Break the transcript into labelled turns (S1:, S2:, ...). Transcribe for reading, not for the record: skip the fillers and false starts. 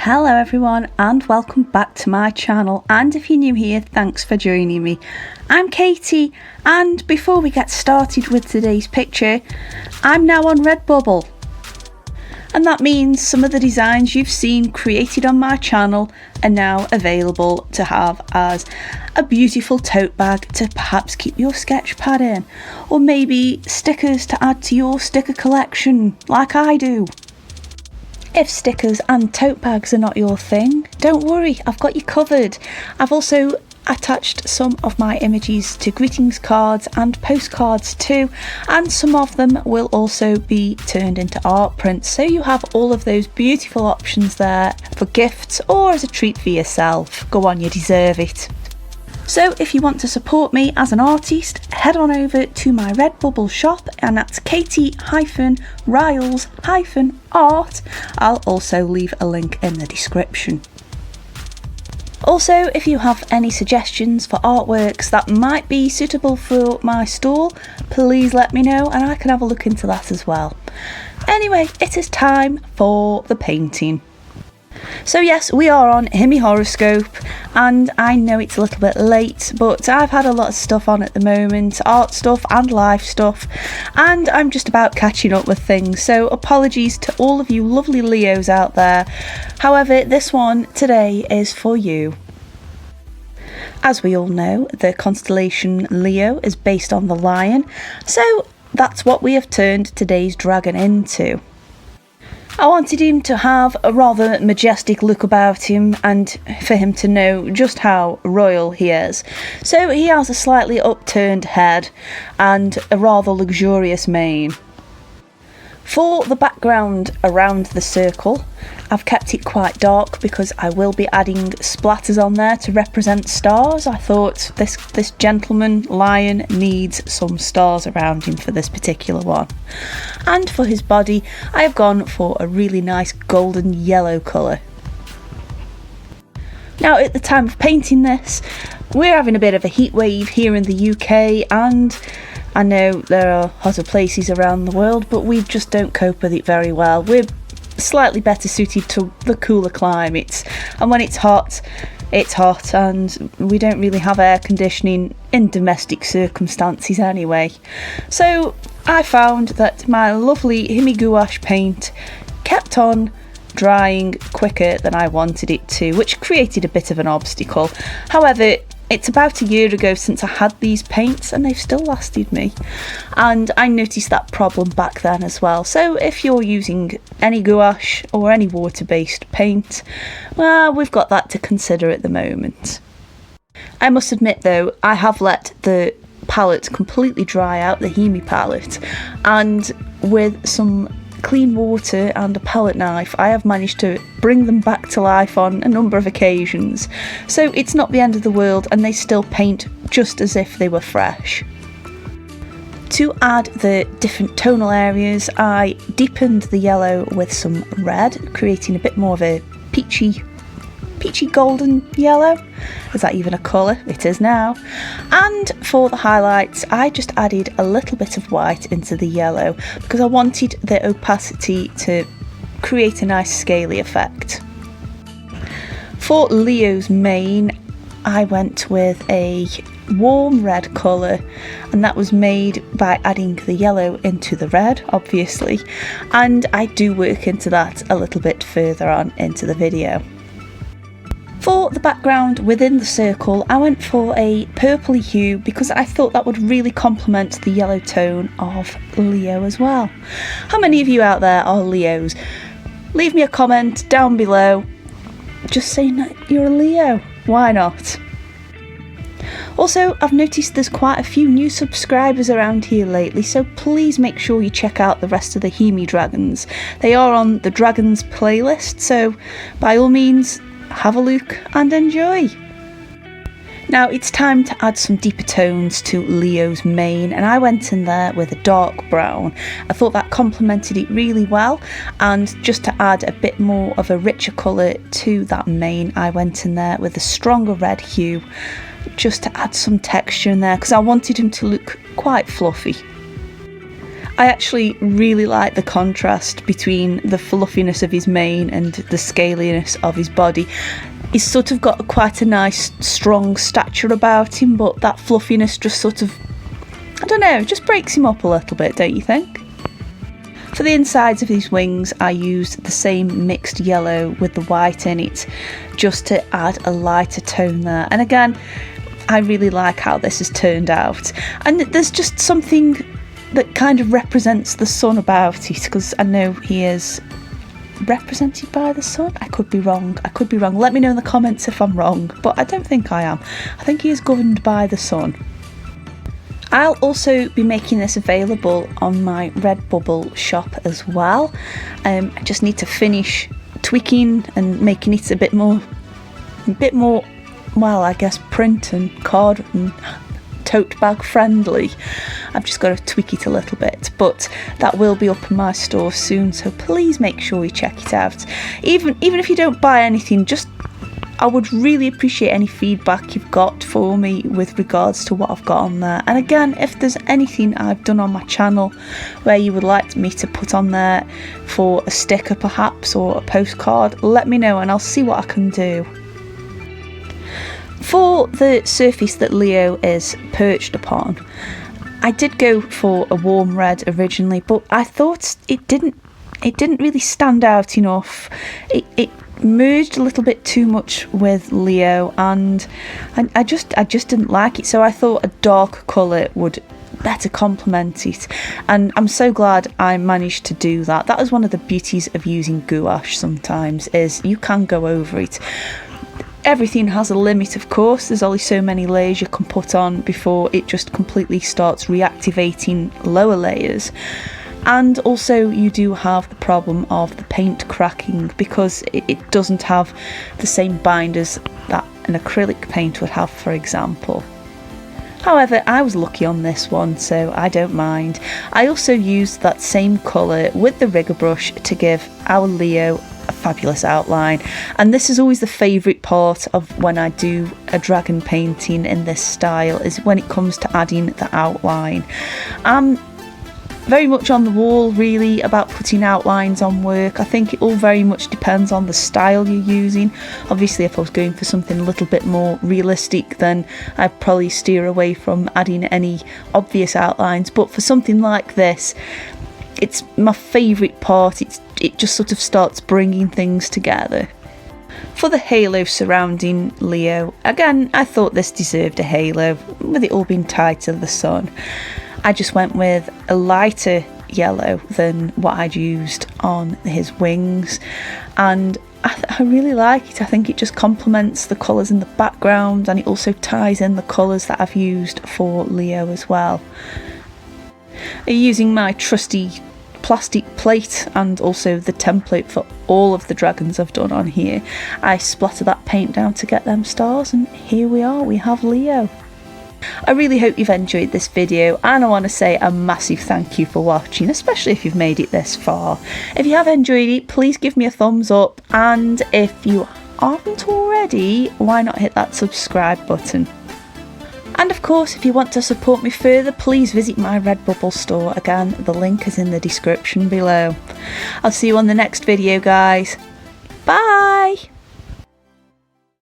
S1: Hello everyone and welcome back to my channel, and if you're new here, thanks for joining me. I'm Katie, and before we get started with today's picture, I'm now on Redbubble. And that means some of the designs you've seen created on my channel are now available to have as a beautiful tote bag to perhaps keep your sketch pad in, or maybe stickers to add to your sticker collection like I do. If stickers and tote bags are not your thing, don't worry, I've got you covered. I've also attached some of my images to greetings cards and postcards too, and some of them will also be turned into art prints, so you have all of those beautiful options there for gifts or as a treat for yourself. Go on, you deserve it. So if you want to support me as an artist, head on over to my Redbubble shop, and that's Katie-Riles-Art. I'll also leave a link in the description. Also, if you have any suggestions for artworks that might be suitable for my stall, please let me know and I can have a look into that as well. Anyway, it is time for the painting. So yes, we are on HIMI Horoscope, and I know it's a little bit late, but I've had a lot of stuff on at the moment, art stuff and life stuff, and I'm just about catching up with things, so apologies to all of you lovely Leos out there. However, this one today is for you. As we all know, the constellation Leo is based on the lion, so that's what we have turned today's dragon into. I wanted him to have a rather majestic look about him and for him to know just how royal he is. So he has a slightly upturned head and a rather luxurious mane. For the background around the circle, I've kept it quite dark because I will be adding splatters on there to represent stars. I thought this gentleman lion needs some stars around him for this particular one. And for his body, I have gone for a really nice golden yellow colour. Now, at the time of painting this, we're having a bit of a heat wave here in the UK, and I know there are hotter places around the world, but we just don't cope with it very well. We're slightly better suited to the cooler climates, and when it's hot, and we don't really have air conditioning in domestic circumstances anyway. So I found that my lovely HIMI gouache paint kept on drying quicker than I wanted it to, which created a bit of an obstacle. However, it's about a year ago since I had these paints and they've still lasted me, and I noticed that problem back then as well. So if you're using any gouache or any water-based paint, well, we've got that to consider at the moment. I must admit though, I have let the palette completely dry out, the HIMI palette, and with some clean water and a palette knife, I have managed to bring them back to life on a number of occasions. So it's not the end of the world, and they still paint just as if they were fresh. To add the different tonal areas, I deepened the yellow with some red, creating a bit more of a peachy golden yellow. Is that even a colour? It is now. And for the highlights, I just added a little bit of white into the yellow because I wanted the opacity to create a nice scaly effect. For Leo's mane, I went with a warm red colour, and that was made by adding the yellow into the red, obviously, and I do work into that a little bit further on into the video. For the background within the circle, I went for a purpley hue because I thought that would really complement the yellow tone of Leo as well. How many of you out there are Leos? Leave me a comment down below just saying that you're a Leo. Why not? Also, I've noticed there's quite a few new subscribers around here lately, so please make sure you check out the rest of the HIMI dragons. They are on the dragons playlist, so by all means, have a look and enjoy. Now it's time to add some deeper tones to Leo's mane, and I went in there with a dark brown. I thought that complemented it really well, and just to add a bit more of a richer colour to that mane, I went in there with a stronger red hue just to add some texture in there because I wanted him to look quite fluffy. I actually really like the contrast between the fluffiness of his mane and the scaliness of his body. He's sort of got quite a nice strong stature about him, but that fluffiness just sort of, I don't know, just breaks him up a little bit, don't you think? For the insides of his wings, I used the same mixed yellow with the white in it, just to add a lighter tone there. And again, I really like how this has turned out. And there's just something that kind of represents the sun about it, because I know he is represented by the sun. I could be wrong. Let me know in the comments if I'm wrong, but I don't think I am. I think he is governed by the sun. I'll also be making this available on my Redbubble shop as well. I just need to finish tweaking and making it a bit more, well, I guess print and card and tote bag friendly. I've just got to tweak it a little bit, but that will be up in my store soon, so please make sure you check it out. Even if you don't buy anything, I would really appreciate any feedback you've got for me with regards to what I've got on there. And again, if there's anything I've done on my channel where you would like me to put on there for a sticker perhaps, or a postcard, let me know and I'll see what I can do. For the surface that Leo is perched upon, I did go for a warm red originally, but I thought it didn't really stand out enough. It merged a little bit too much with Leo, and I just didn't like it, so I thought a dark colour would better complement it, and I'm so glad I managed to do that. That is one of the beauties of using gouache sometimes, is you can go over it. Everything has a limit, of course. There's only so many layers you can put on before it just completely starts reactivating lower layers. And also you do have the problem of the paint cracking, because it doesn't have the same binders that an acrylic paint would have, for example. However, I was lucky on this one, so I don't mind. I also used that same colour with the rigger brush to give our Leo a fabulous outline, and this is always the favourite part of when I do a dragon painting in this style, is when it comes to adding the outline. I'm very much on the wall really about putting outlines on work. I think it all very much depends on the style you're using. Obviously, if I was going for something a little bit more realistic, then I'd probably steer away from adding any obvious outlines, but for something like this, it's my favourite part. It just sort of starts bringing things together. For the halo surrounding Leo, again, I thought this deserved a halo, with it all being tied to the sun. I just went with a lighter yellow than what I'd used on his wings, and I really like it. I think it just complements the colours in the background, and it also ties in the colours that I've used for Leo as well. Using my trusty plastic plate and also the template for all of the dragons I've done on here, I splatter that paint down to get them stars, and here we are, we have Leo. I really hope you've enjoyed this video, and I want to say a massive thank you for watching, especially if you've made it this far. If you have enjoyed it, please give me a thumbs up, and if you haven't already, why not hit that subscribe button? And of course, if you want to support me further, please visit my Redbubble store. Again, the link is in the description below. I'll see you on the next video, guys. Bye!